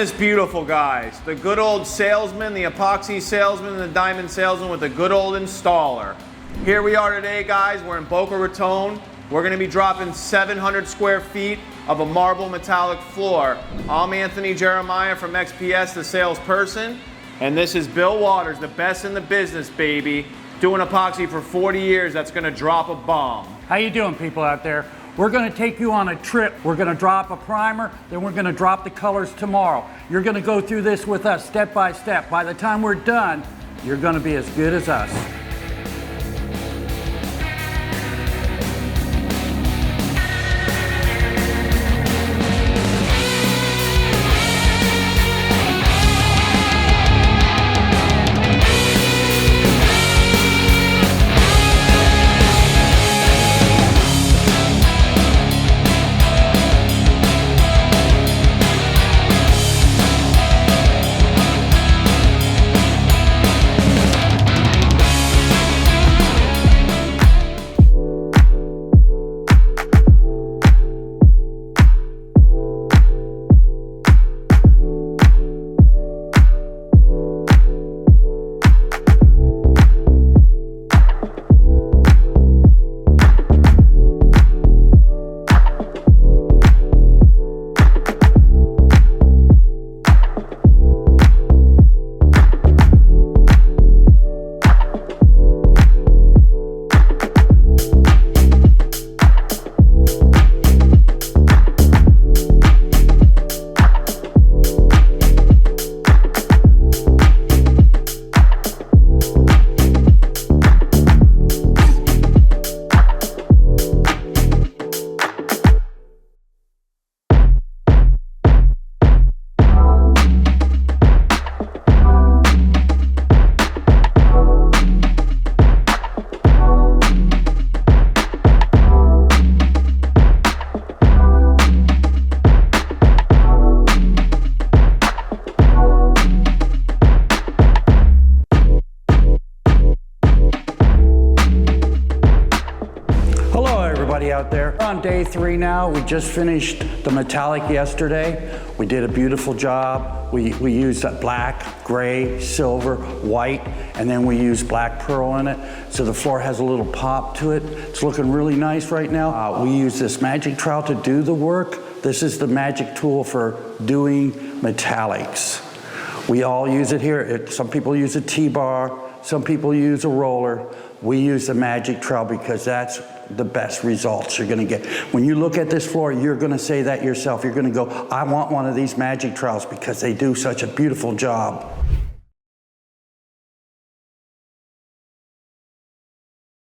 this beautiful, guys? The good old salesman, the epoxy salesman, and the diamond salesman with the good old installer. Here we are today, guys. We're in Boca Raton. We're gonna be dropping 700 square feet of a marble metallic floor. I'm Anthony Jeremiah from XPS, the salesperson. And this is Bill Waters, the best in the business, baby. Doing epoxy for 40 years, that's gonna drop a bomb. How you doing, people out there? We're gonna take you on a trip. We're gonna drop a primer, then we're gonna drop the colors tomorrow. You're gonna go through this with us step by step. By the time we're done, you're gonna be as good as us. Out there. We're on day 3 now. We just finished the metallic yesterday. We did a beautiful job. We used black, gray, silver, white, and then we used black pearl in it. So the floor has a little pop to it. It's looking really nice right now. We use this magic trowel to do the work. This is the magic tool for doing metallics. We all use it here. Some people use a T-bar, some people use a roller. We use the magic trowel because that's the best results you're gonna get. When you look at this floor, you're gonna say that yourself. You're gonna go, I want one of these magic trowels because they do such a beautiful job.